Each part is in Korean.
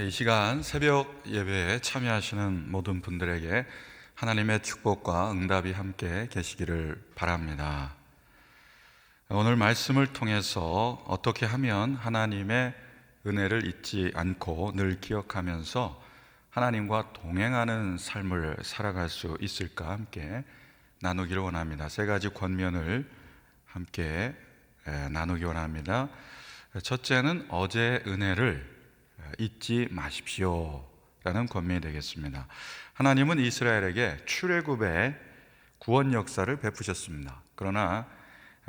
이 시간 새벽 예배에 참여하시는 모든 분들에게 하나님의 축복과 응답이 함께 계시기를 바랍니다. 오늘 말씀을 통해서 어떻게 하면 하나님의 은혜를 잊지 않고 늘 기억하면서 하나님과 동행하는 삶을 살아갈 수 있을까 함께 나누기를 원합니다. 세 가지 권면을 함께 나누기 원합니다. 첫째는 어제의 은혜를 잊지 마십시오 라는 권면이 되겠습니다. 하나님은 이스라엘에게 출애굽의 구원 역사를 베푸셨습니다. 그러나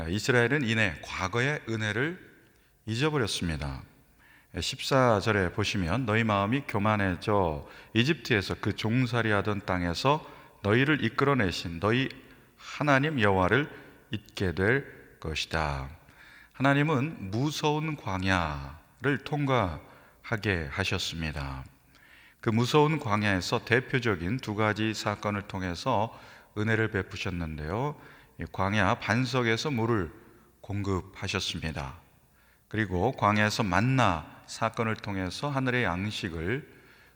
이스라엘은 이내 과거의 은혜를 잊어버렸습니다. 14절에 보시면 너희 마음이 교만해져 이집트에서 그 종살이하던 땅에서 너희를 이끌어내신 너희 하나님 여호와를 잊게 될 것이다. 하나님은 무서운 광야를 통과하게 하셨습니다. 그 무서운 광야에서 대표적인 두 가지 사건을 통해서 은혜를 베푸셨는데요. 광야 반석에서 물을 공급하셨습니다. 그리고 광야에서 만나 사건을 통해서 하늘의 양식을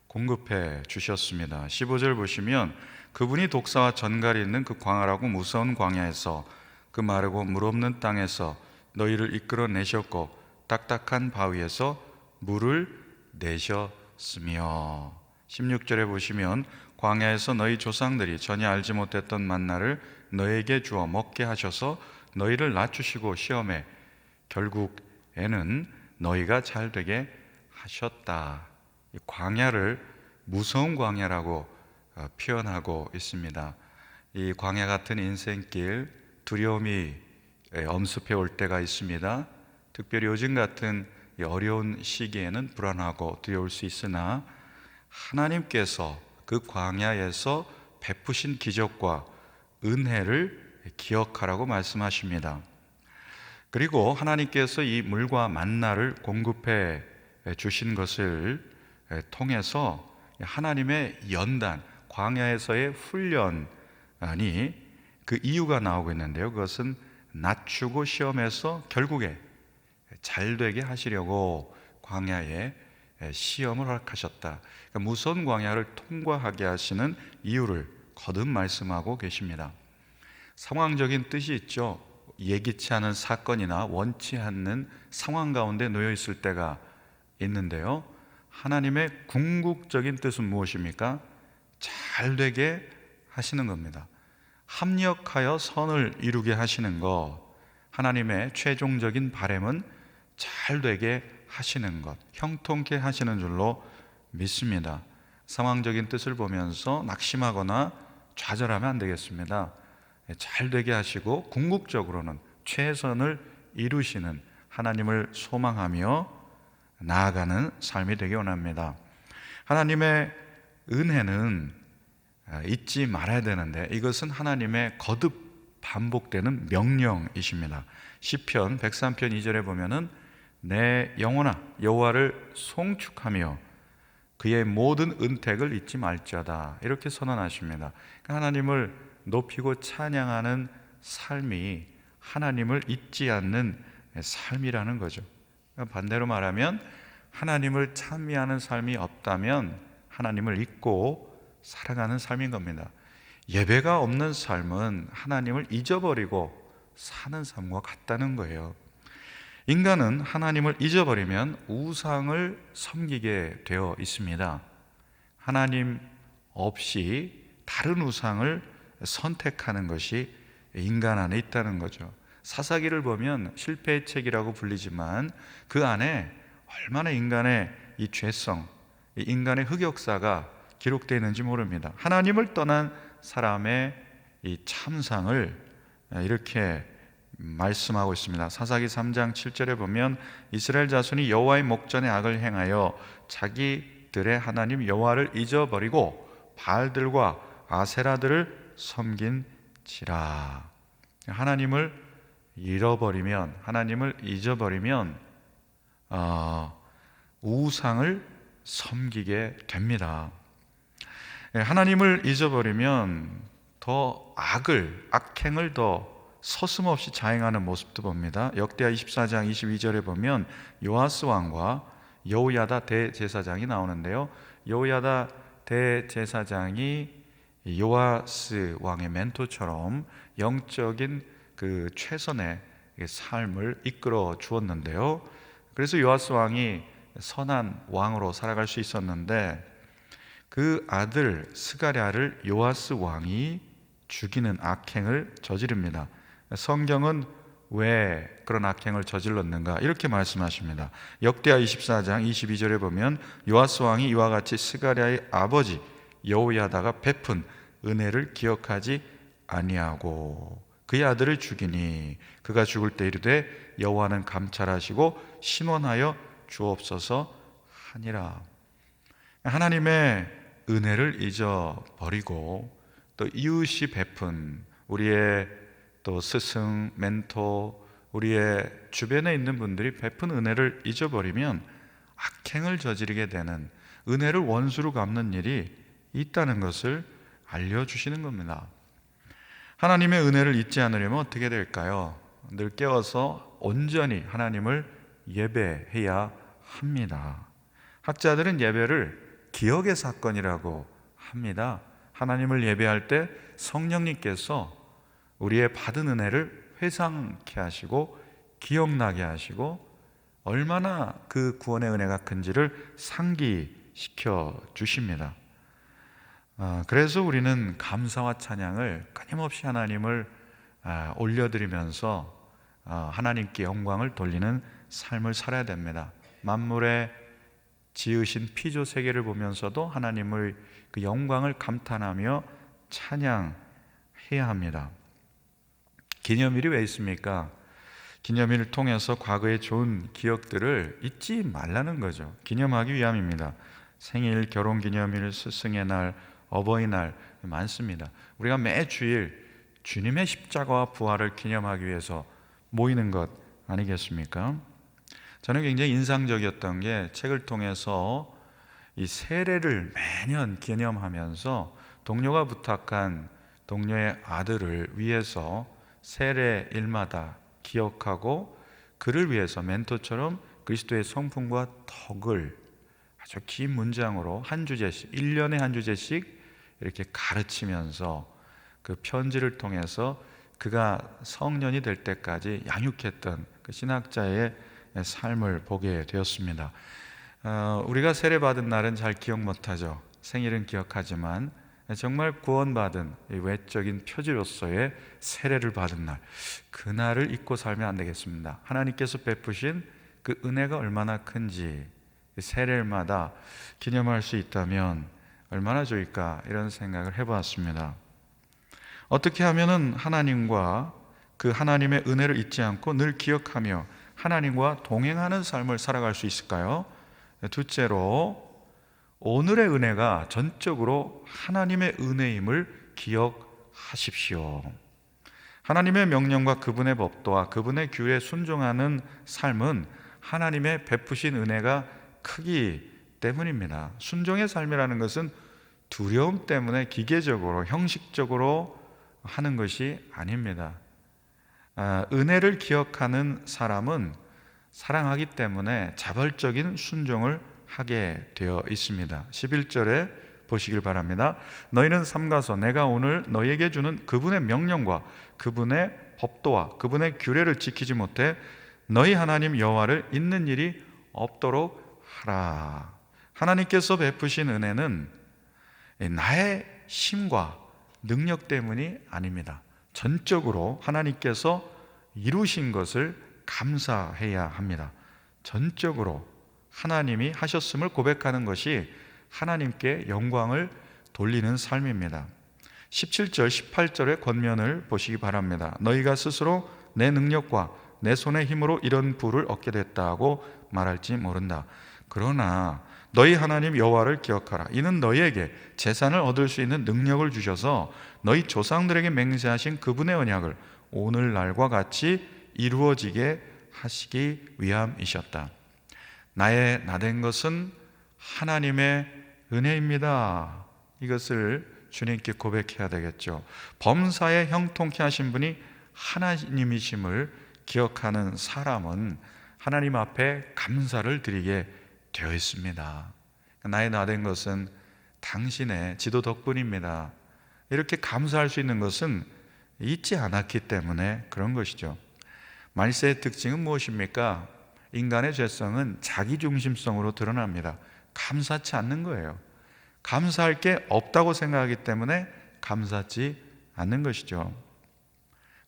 공급해 주셨습니다. 15절 보시면 그분이 독사와 전갈이 있는 그 광활하고 무서운 광야에서 그 마르고 물 없는 땅에서 너희를 이끌어내셨고 딱딱한 바위에서 물을 내셨으며, 16절에 보시면 광야에서 너희 조상들이 전혀 알지 못했던 만나를 너에게 주어 먹게 하셔서 너희를 낮추시고 시험에 결국에는 너희가 잘 되게 하셨다. 이 광야를 무서운 광야라고 표현하고 있습니다. 이 광야 같은 인생길, 두려움이 엄습해 올 때가 있습니다. 특별히 요즘 같은 어려운 시기에는 불안하고 두려울 수 있으나 하나님께서 그 광야에서 베푸신 기적과 은혜를 기억하라고 말씀하십니다. 그리고 하나님께서 이 물과 만나를 공급해 주신 것을 통해서 하나님의 연단, 광야에서의 훈련이 그 이유가 나오고 있는데요. 그것은 낮추고 시험에서 결국에 잘 되게 하시려고 광야에 시험을 허락하셨다. 그러니까 무서운 광야를 통과하게 하시는 이유를 거듭 말씀하고 계십니다. 상황적인 뜻이 있죠. 예기치 않은 사건이나 원치 않는 상황 가운데 놓여 있을 때가 있는데요. 하나님의 궁극적인 뜻은 무엇입니까? 잘 되게 하시는 겁니다. 합력하여 선을 이루게 하시는 것, 하나님의 최종적인 바람은 잘 되게 하시는 것, 형통케 하시는 줄로 믿습니다. 상황적인 뜻을 보면서 낙심하거나 좌절하면 안 되겠습니다. 잘 되게 하시고 궁극적으로는 최선을 이루시는 하나님을 소망하며 나아가는 삶이 되기 원합니다. 하나님의 은혜는 잊지 말아야 되는데 이것은 하나님의 거듭 반복되는 명령이십니다. 시편 103편 2절에 보면은 내 영혼아 여호와를 송축하며 그의 모든 은택을 잊지 말지어다 이렇게 선언하십니다. 하나님을 높이고 찬양하는 삶이 하나님을 잊지 않는 삶이라는 거죠. 반대로 말하면 하나님을 찬미하는 삶이 없다면 하나님을 잊고 살아가는 삶인 겁니다. 예배가 없는 삶은 하나님을 잊어버리고 사는 삶과 같다는 거예요. 인간은 하나님을 잊어버리면 우상을 섬기게 되어 있습니다. 하나님 없이 다른 우상을 선택하는 것이 인간 안에 있다는 거죠. 사사기를 보면 실패의 책이라고 불리지만 그 안에 얼마나 인간의 이 죄성, 이 인간의 흑역사가 기록되어 있는지 모릅니다. 하나님을 떠난 사람의 이 참상을 이렇게 말씀하고 있습니다. 사사기 3장 7절에 보면 이스라엘 자손이 여호와의 목전에 악을 행하여 자기들의 하나님 여호와를 잊어버리고 바알들과 아세라들을 섬긴지라. 하나님을 잃어버리면, 하나님을 잊어버리면 우상을 섬기게 됩니다. 하나님을 잊어버리면 더 악행을 더 서슴없이 자행하는 모습도 봅니다. 역대하 24장 22절에 보면 요아스 왕과 여호야다 대제사장이 나오는데요. 여호야다 대제사장이 요아스 왕의 멘토처럼 영적인 그 최선의 삶을 이끌어 주었는데요. 그래서 요아스 왕이 선한 왕으로 살아갈 수 있었는데, 그 아들 스가랴를 요아스 왕이 죽이는 악행을 저지릅니다. 성경은 왜 그런 악행을 저질렀는가 이렇게 말씀하십니다. 역대하 24장 22절에 보면 요아스 왕이 이와 같이 스가랴의 아버지 여호야다가 베푼 은혜를 기억하지 아니하고 그의 아들을 죽이니 그가 죽을 때 이르되 여호와는 감찰하시고 신원하여 주옵소서 하니라. 하나님의 은혜를 잊어버리고 또 이웃이 베푼 우리의 또 스승, 멘토, 우리의 주변에 있는 분들이 베푼 은혜를 잊어버리면 악행을 저지르게 되는, 은혜를 원수로 갚는 일이 있다는 것을 알려주시는 겁니다. 하나님의 은혜를 잊지 않으려면 어떻게 될까요? 늘 깨워서 온전히 하나님을 예배해야 합니다. 학자들은 예배를 기억의 사건이라고 합니다. 하나님을 예배할 때 성령님께서 우리의 받은 은혜를 회상케 하시고 기억나게 하시고 얼마나 그 구원의 은혜가 큰지를 상기시켜 주십니다. 그래서 우리는 감사와 찬양을 끊임없이 하나님을 올려드리면서 하나님께 영광을 돌리는 삶을 살아야 됩니다. 만물의 지으신 피조 세계를 보면서도 하나님의 그 영광을 감탄하며 찬양해야 합니다. 기념일이 왜 있습니까? 기념일을 통해서 과거의 좋은 기억들을 잊지 말라는 거죠. 기념하기 위함입니다. 생일, 결혼기념일, 스승의 날, 어버이날 많습니다. 우리가 매주일 주님의 십자가와 부활을 기념하기 위해서 모이는 것 아니겠습니까? 저는 굉장히 인상적이었던 게 책을 통해서 이 세례를 매년 기념하면서 동료가 부탁한 동료의 아들을 위해서 세례일마다 기억하고 그를 위해서 멘토처럼 그리스도의 성품과 덕을 아주 긴 문장으로 한 주제씩, 1년에 한 주제씩 이렇게 가르치면서 그 편지를 통해서 그가 성년이 될 때까지 양육했던 그 신학자의 삶을 보게 되었습니다. 우리가 세례받은 날은 잘 기억 못하죠. 생일은 기억하지만 정말 구원받은 외적인 표지로서의 세례를 받은 날, 그날을 잊고 살면 안 되겠습니다. 하나님께서 베푸신 그 은혜가 얼마나 큰지 세례일마다 기념할 수 있다면 얼마나 좋을까, 이런 생각을 해보았습니다. 어떻게 하면은 하나님과 그 하나님의 은혜를 잊지 않고 늘 기억하며 하나님과 동행하는 삶을 살아갈 수 있을까요? 둘째로, 오늘의 은혜가 전적으로 하나님의 은혜임을 기억하십시오. 하나님의 명령과 그분의 법도와 그분의 규례에 순종하는 삶은 하나님의 베푸신 은혜가 크기 때문입니다. 순종의 삶이라는 것은 두려움 때문에 기계적으로, 형식적으로 하는 것이 아닙니다. 은혜를 기억하는 사람은 사랑하기 때문에 자발적인 순종을 하게 되어 있습니다. 11절에 보시길 바랍니다. 너희는 삼가서 내가 오늘 너희에게 주는 그분의 명령과 그분의 법도와 그분의 규례를 지키지 못해 너희 하나님 여호와를 잊는 일이 없도록 하라. 하나님께서 베푸신 은혜는 나의 힘과 능력 때문이 아닙니다. 전적으로 하나님께서 이루신 것을 감사해야 합니다. 전적으로 하나님이 하셨음을 고백하는 것이 하나님께 영광을 돌리는 삶입니다. 17절, 18절의 권면을 보시기 바랍니다. 너희가 스스로 내 능력과 내 손의 힘으로 이런 부를 얻게 됐다고 말할지 모른다. 그러나 너희 하나님 여호와를 기억하라. 이는 너희에게 재산을 얻을 수 있는 능력을 주셔서 너희 조상들에게 맹세하신 그분의 언약을 오늘날과 같이 이루어지게 하시기 위함이셨다. 나의 나된 것은 하나님의 은혜입니다. 이것을 주님께 고백해야 되겠죠. 범사에 형통케 하신 분이 하나님이심을 기억하는 사람은 하나님 앞에 감사를 드리게 되어 있습니다. 나의 나된 것은 당신의 지도 덕분입니다. 이렇게 감사할 수 있는 것은 잊지 않았기 때문에 그런 것이죠. 말세의 특징은 무엇입니까? 인간의 죄성은 자기중심성으로 드러납니다. 감사치 않는 거예요. 감사할 게 없다고 생각하기 때문에 감사치 않는 것이죠.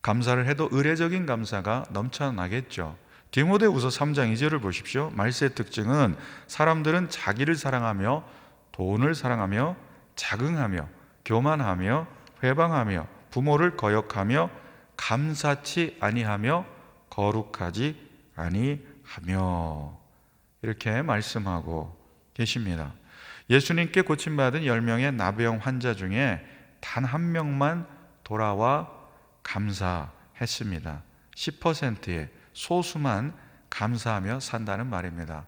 감사를 해도 의례적인 감사가 넘쳐나겠죠. 디모데후서 3장 2절을 보십시오. 말세의 특징은 사람들은 자기를 사랑하며 돈을 사랑하며 자긍하며 교만하며 회방하며 부모를 거역하며 감사치 아니하며 거룩하지 아니하며 이렇게 말씀하고 계십니다. 예수님께 고침받은 10명의 나병 환자 중에 단 한 명만 돌아와 감사했습니다. 10%의 소수만 감사하며 산다는 말입니다.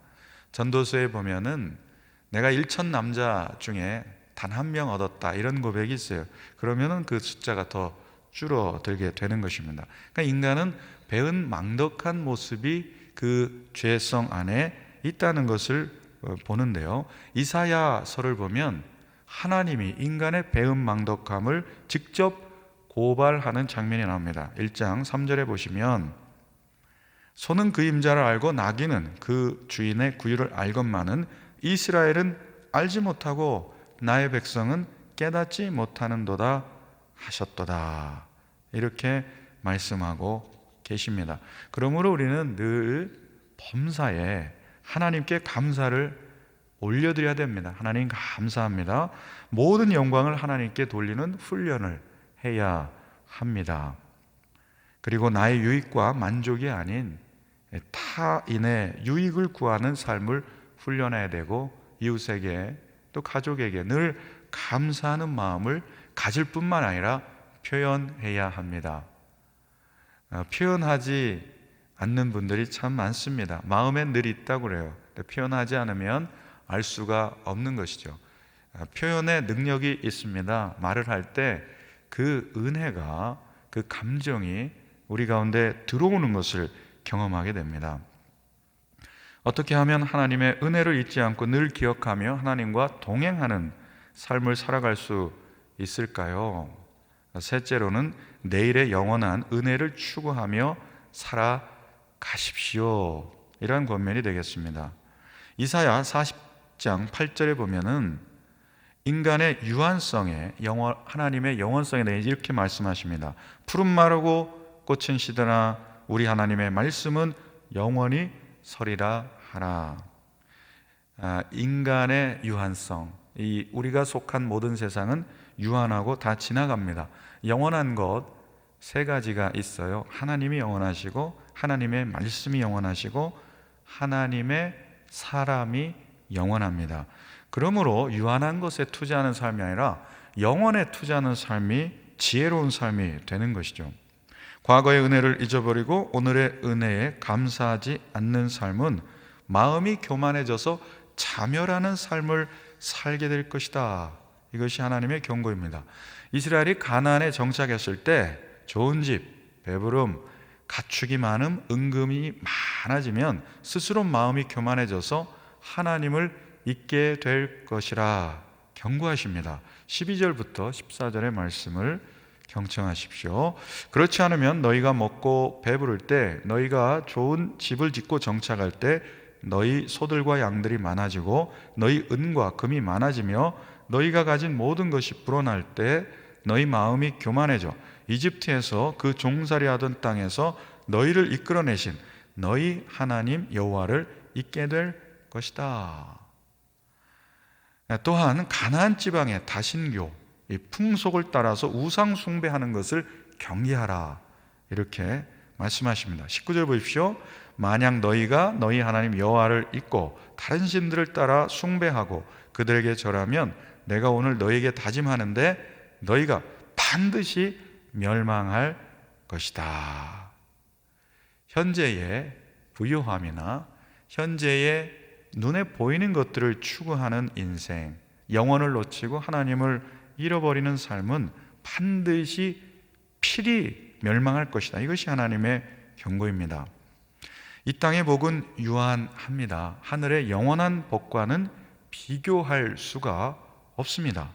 전도서에 보면은 내가 1천 남자 중에 단 한 명 얻었다 이런 고백이 있어요. 그러면은 그 숫자가 더 줄어들게 되는 것입니다. 그러니까 인간은 배은 망덕한 모습이 그 죄성 안에 있다는 것을 보는데요. 이사야서를 보면 하나님이 인간의 배은 망덕함을 직접 고발하는 장면이 나옵니다. 1장 3절에 보시면 소는 그 임자를 알고 나귀는 그 주인의 구유를 알건만은 이스라엘은 알지 못하고 나의 백성은 깨닫지 못하는도다 하셨도다. 이렇게 말씀하고 계십니다. 그러므로 우리는 늘 범사에 하나님께 감사를 올려드려야 됩니다. 하나님 감사합니다. 모든 영광을 하나님께 돌리는 훈련을 해야 합니다. 그리고 나의 유익과 만족이 아닌 타인의 유익을 구하는 삶을 훈련해야 되고 이웃에게 또 가족에게 늘 감사하는 마음을 가질 뿐만 아니라 표현해야 합니다. 표현하지 않는 분들이 참 많습니다. 마음엔 늘 있다고 그래요. 표현하지 않으면 알 수가 없는 것이죠. 표현의 능력이 있습니다. 말을 할 때 그 은혜가, 그 감정이 우리 가운데 들어오는 것을 경험하게 됩니다. 어떻게 하면 하나님의 은혜를 잊지 않고 늘 기억하며 하나님과 동행하는 삶을 살아갈 수 있을까요? 셋째로는 내일의 영원한 은혜를 추구하며 살아가십시오. 이러한 권면이 되겠습니다. 이사야 40장 8절에 보면은 인간의 유한성에 하나님의 영원성에 대해 이렇게 말씀하십니다. 푸른 마르고 꽃은 시드나 우리 하나님의 말씀은 영원히 서리라 하라. 인간의 유한성, 우리가 속한 모든 세상은 유한하고 다 지나갑니다. 영원한 것 세 가지가 있어요. 하나님이 영원하시고 하나님의 말씀이 영원하시고 하나님의 사람이 영원합니다. 그러므로 유한한 것에 투자하는 삶이 아니라 영원에 투자하는 삶이 지혜로운 삶이 되는 것이죠. 과거의 은혜를 잊어버리고 오늘의 은혜에 감사하지 않는 삶은 마음이 교만해져서 자멸하는 삶을 살게 될 것이다. 이것이 하나님의 경고입니다. 이스라엘이 가나안에 정착했을 때 좋은 집, 배부름, 가축이 많음, 은금이 많아지면 스스로 마음이 교만해져서 하나님을 잊게 될 것이라 경고하십니다. 12절부터 14절의 말씀을 경청하십시오. 그렇지 않으면 너희가 먹고 배부를 때, 너희가 좋은 집을 짓고 정착할 때 너희 소들과 양들이 많아지고 너희 은과 금이 많아지며 너희가 가진 모든 것이 불어날 때 너희 마음이 교만해져 이집트에서 그 종살이 하던 땅에서 너희를 이끌어내신 너희 하나님 여호와를 잊게 될 것이다. 또한 가나안 지방의 다신교, 이 풍속을 따라서 우상 숭배하는 것을 경계하라. 이렇게 말씀하십니다. 19절 보십시오. 만약 너희가 너희 하나님 여호와를 잊고 다른 신들을 따라 숭배하고 그들에게 절하면 내가 오늘 너희에게 다짐하는데 너희가 반드시 멸망할 것이다. 현재의 부유함이나 현재의 눈에 보이는 것들을 추구하는 인생, 영혼을 놓치고 하나님을 잃어버리는 삶은 반드시 필히 멸망할 것이다. 이것이 하나님의 경고입니다. 이 땅의 복은 유한합니다. 하늘의 영원한 복과는 비교할 수가 없습니다.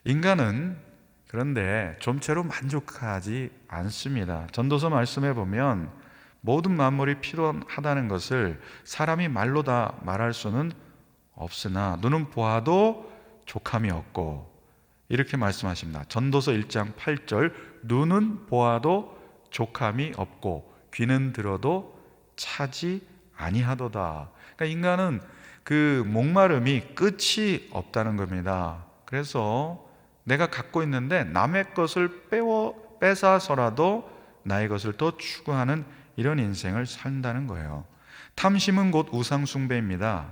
인간은 그런데 좀채로 만족하지 않습니다. 전도서 말씀에 보면 모든 만물이 필요하다는 것을 사람이 말로 다 말할 수는 없으나 눈은 보아도 족함이 없고, 이렇게 말씀하십니다. 전도서 1장 8절, 눈은 보아도 족함이 없고 귀는 들어도 차지 아니하도다. 그러니까 인간은 그 목마름이 끝이 없다는 겁니다. 그래서 내가 갖고 있는데 남의 것을 뺏어서라도 나의 것을 또 추구하는 이런 인생을 산다는 거예요. 탐심은 곧 우상숭배입니다.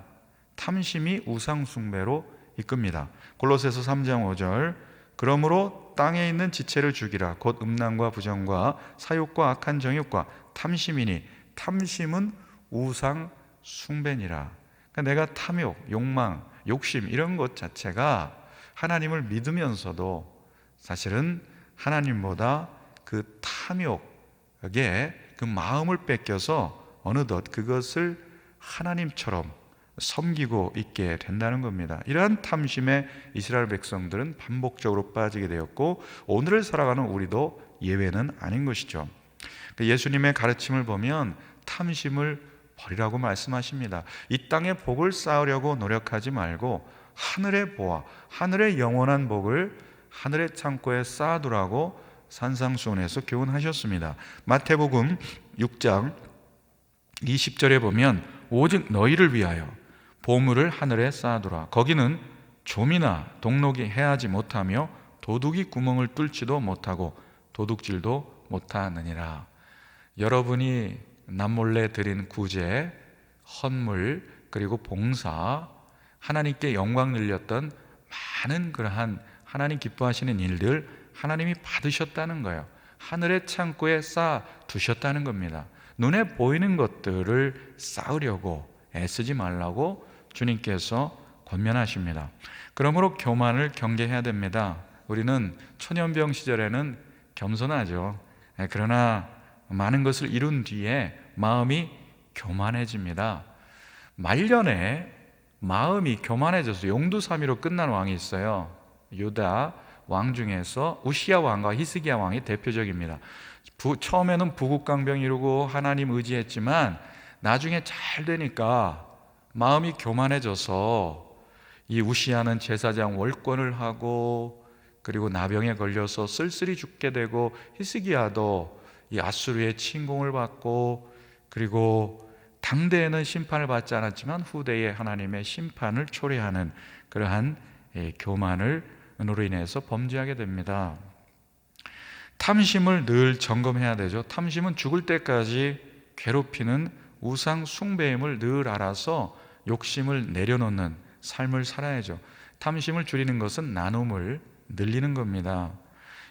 탐심이 우상숭배로 이끕니다. 골로새서 3장 5절, 그러므로 땅에 있는 지체를 죽이라. 곧 음란과 부정과 사욕과 악한 정욕과 탐심이니 탐심은 우상숭배니라. 그러니까 내가 탐욕, 욕망, 욕심 이런 것 자체가 하나님을 믿으면서도 사실은 하나님보다 그 탐욕에 그 마음을 뺏겨서 어느덧 그것을 하나님처럼 섬기고 있게 된다는 겁니다. 이러한 탐심에 이스라엘 백성들은 반복적으로 빠지게 되었고, 오늘을 살아가는 우리도 예외는 아닌 것이죠. 예수님의 가르침을 보면 탐심을 버리라고 말씀하십니다. 이 땅의 복을 쌓으려고 노력하지 말고 하늘의 보화, 하늘의 영원한 복을 하늘의 창고에 쌓아두라고 산상수훈에서 교훈하셨습니다. 마태복음 6장 20절에 보면 오직 너희를 위하여 보물을 하늘에 쌓아두라. 거기는 좀이나 동록이 해하지 못하며 도둑이 구멍을 뚫지도 못하고 도둑질도 못하느니라. 여러분이 남몰래 드린 구제, 헌물, 그리고 봉사, 하나님께 영광 늘렸던 많은 그러한 하나님 기뻐하시는 일들 하나님이 받으셨다는 거예요. 하늘의 창고에 쌓아 두셨다는 겁니다. 눈에 보이는 것들을 쌓으려고 애쓰지 말라고 주님께서 권면하십니다. 그러므로 교만을 경계해야 됩니다. 우리는 초년병 시절에는 겸손하죠. 그러나 많은 것을 이룬 뒤에 마음이 교만해집니다. 말년에 마음이 교만해져서 용두사미로 끝난 왕이 있어요. 유다 왕 중에서 우시야 왕과 히스기야 왕이 대표적입니다. 처음에는 부국강병 이루고 하나님 의지했지만 나중에 잘 되니까 마음이 교만해져서 이 우시야는 제사장 월권을 하고, 그리고 나병에 걸려서 쓸쓸히 죽게 되고, 히스기야도 이 아수르의 침공을 받고, 그리고 당대에는 심판을 받지 않았지만 후대에 하나님의 심판을 초래하는 그러한 교만으로 인해서 범죄하게 됩니다. 탐심을 늘 점검해야 되죠. 탐심은 죽을 때까지 괴롭히는 우상 숭배임을 늘 알아서 욕심을 내려놓는 삶을 살아야죠. 탐심을 줄이는 것은 나눔을 늘리는 겁니다.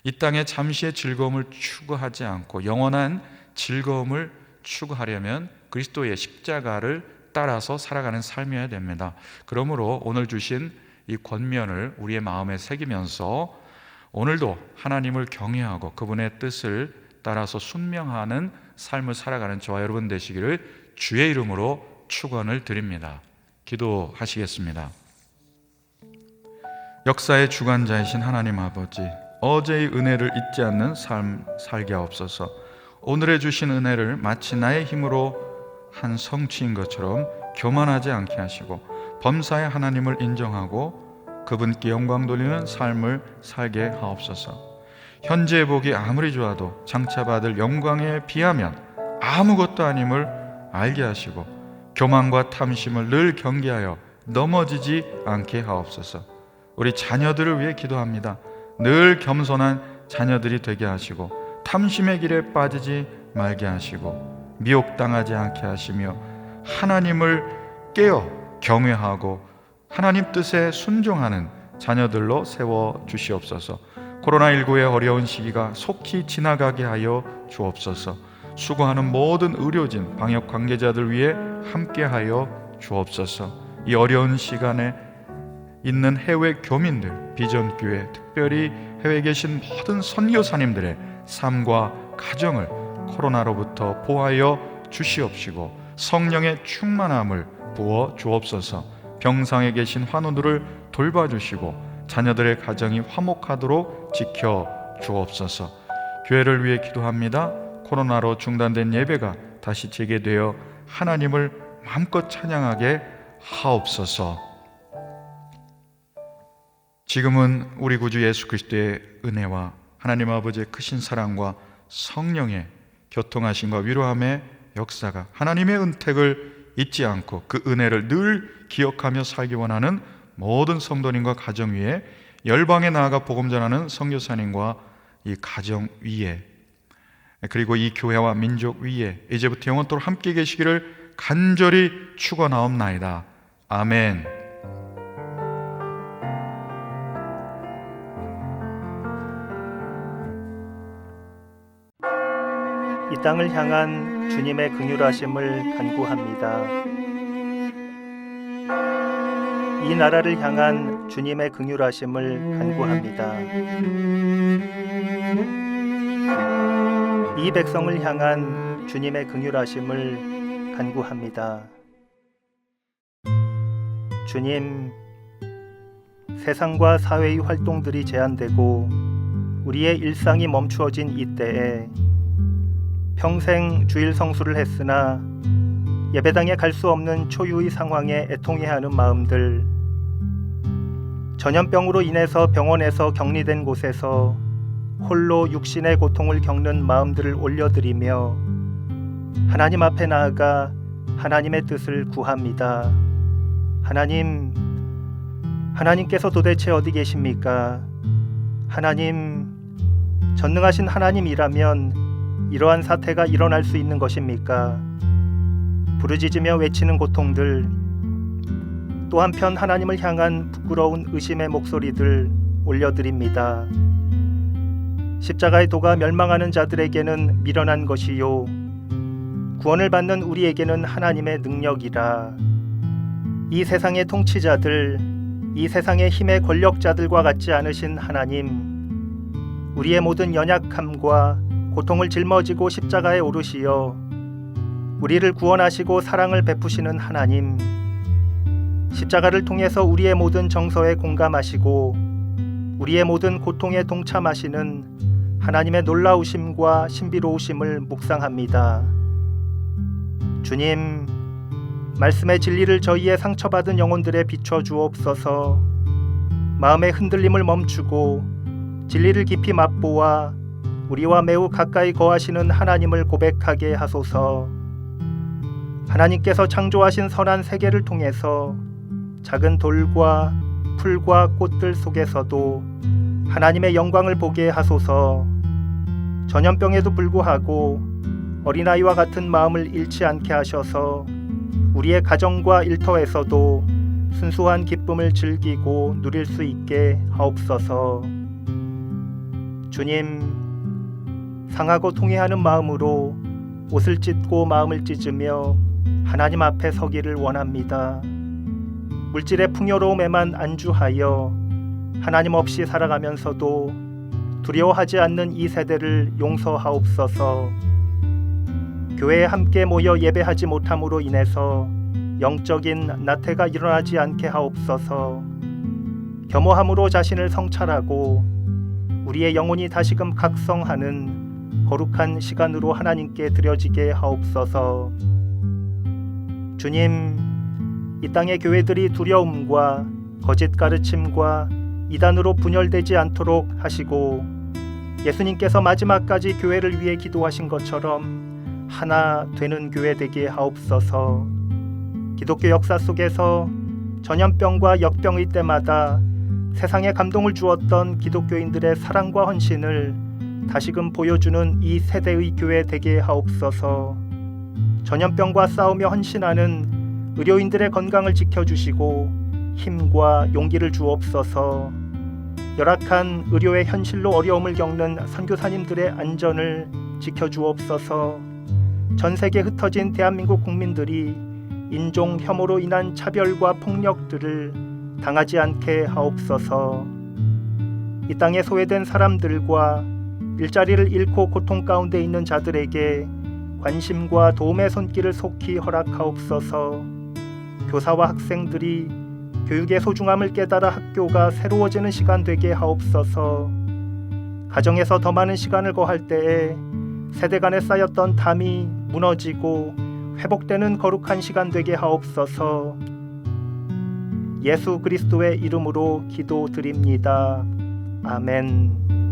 이 땅에 잠시의 즐거움을 추구하지 않고 영원한 즐거움을 추구하려면 그리스도의 십자가를 따라서 살아가는 삶이어야 됩니다. 그러므로 오늘 주신 이 권면을 우리의 마음에 새기면서 오늘도 하나님을 경외하고 그분의 뜻을 따라서 순명하는 삶을 살아가는 저와 여러분 되시기를 주의 이름으로 축원을 드립니다. 기도하시겠습니다. 역사의 주관자이신 하나님 아버지, 어제의 은혜를 잊지 않는 삶 살게 하옵소서. 오늘에 주신 은혜를 마치 나의 힘으로 한 성취인 것처럼 교만하지 않게 하시고 범사의 하나님을 인정하고 그분께 영광 돌리는 삶을 살게 하옵소서. 현재의 복이 아무리 좋아도 장차 받을 영광에 비하면 아무것도 아님을 알게 하시고 교만과 탐심을 늘 경계하여 넘어지지 않게 하옵소서. 우리 자녀들을 위해 기도합니다. 늘 겸손한 자녀들이 되게 하시고 탐심의 길에 빠지지 말게 하시고 미혹당하지 않게 하시며 하나님을 깨어 경외하고 하나님 뜻에 순종하는 자녀들로 세워주시옵소서. 코로나19의 어려운 시기가 속히 지나가게 하여 주옵소서. 수고하는 모든 의료진, 방역 관계자들 위해 함께하여 주옵소서. 이 어려운 시간에 있는 해외 교민들, 비전교회, 특별히 해외에 계신 모든 선교사님들의 삶과 가정을 코로나로부터 보호하여 주시옵시고 성령의 충만함을 부어 주옵소서. 병상에 계신 환우들을 돌봐주시고 자녀들의 가정이 화목하도록 지켜 주옵소서. 교회를 위해 기도합니다. 코로나로 중단된 예배가 다시 재개되어 하나님을 마음껏 찬양하게 하옵소서. 지금은 우리 구주 예수 그리스도의 은혜와 하나님 아버지의 크신 사랑과 성령의 교통하심과 위로함의 역사가, 하나님의 은택을 잊지 않고 그 은혜를 늘 기억하며 살기 원하는 모든 성도님과 가정 위에, 열방에 나아가 복음 전하는 선교사님과 이 가정 위에, 그리고 이 교회와 민족 위에 이제부터 영원토록 함께 계시기를 간절히 축원하옵나이다. 아멘. 이 땅을 향한 주님의 긍휼하심을 간구합니다. 이 나라를 향한 주님의 긍휼하심을 간구합니다. 이 백성을 향한 주님의 긍휼하심을 간구합니다. 주님, 세상과 사회의 활동들이 제한되고 우리의 일상이 멈추어진 이때에 평생 주일 성수를 했으나 예배당에 갈 수 없는 초유의 상황에 애통해하는 마음들, 전염병으로 인해서 병원에서 격리된 곳에서 홀로 육신의 고통을 겪는 마음들을 올려드리며 하나님 앞에 나아가 하나님의 뜻을 구합니다. 하나님께서 도대체 어디 계십니까? 하나님, 전능하신 하나님이라면 이러한 사태가 일어날 수 있는 것입니까? 부르짖으며 외치는 고통들, 또 한편 하나님을 향한 부끄러운 의심의 목소리들 올려드립니다. 십자가의 도가 멸망하는 자들에게는 미련한 것이요, 구원을 받는 우리에게는 하나님의 능력이라. 이 세상의 통치자들, 이 세상의 힘의 권력자들과 같지 않으신 하나님, 우리의 모든 연약함과 고통을 짊어지고 십자가에 오르시어 우리를 구원하시고 사랑을 베푸시는 하나님, 십자가를 통해서 우리의 모든 정서에 공감하시고 우리의 모든 고통에 동참하시는 하나님의 놀라우심과 신비로우심을 묵상합니다. 주님, 말씀의 진리를 저희의 상처받은 영혼들에 비춰주옵소서. 마음의 흔들림을 멈추고 진리를 깊이 맛보아 우리와 매우 가까이 거하시는 하나님을 고백하게 하소서. 하나님께서 창조하신 선한 세계를 통해서 작은 돌과 풀과 꽃들 속에서도 하나님의 영광을 보게 하소서. 전염병에도 불구하고 어린아이와 같은 마음을 잃지 않게 하셔서 우리의 가정과 일터에서도 순수한 기쁨을 즐기고 누릴 수 있게 하옵소서. 주님, 상하고 통회하는 마음으로 옷을 찢고 마음을 찢으며 하나님 앞에 서기를 원합니다. 물질의 풍요로움에만 안주하여 하나님 없이 살아가면서도 두려워하지 않는 이 세대를 용서하옵소서. 교회에 함께 모여 예배하지 못함으로 인해서 영적인 나태가 일어나지 않게 하옵소서. 겸허함으로 자신을 성찰하고 우리의 영혼이 다시금 각성하는 거룩한 시간으로 하나님께 드려지게 하옵소서. 주님, 이 땅의 교회들이 두려움과 거짓 가르침과 이단으로 분열되지 않도록 하시고 예수님께서 마지막까지 교회를 위해 기도하신 것처럼 하나 되는 교회 되게 하옵소서. 기독교 역사 속에서 전염병과 역병의 때마다 세상에 감동을 주었던 기독교인들의 사랑과 헌신을 다시금 보여주는 이 세대의 교회 되게 하옵소서. 전염병과 싸우며 헌신하는 의료인들의 건강을 지켜주시고 힘과 용기를 주옵소서. 열악한 의료의 현실로 어려움을 겪는 선교사님들의 안전을 지켜주옵소서. 전 세계에 흩어진 대한민국 국민들이 인종 혐오로 인한 차별과 폭력들을 당하지 않게 하옵소서. 이 땅에 소외된 사람들과 일자리를 잃고 고통 가운데 있는 자들에게 관심과 도움의 손길을 속히 허락하옵소서. 교사와 학생들이 교육의 소중함을 깨달아 학교가 새로워지는 시간 되게 하옵소서. 가정에서 더 많은 시간을 거할 때에 세대 간에 쌓였던 담이 무너지고 회복되는 거룩한 시간 되게 하옵소서. 예수 그리스도의 이름으로 기도드립니다. 아멘.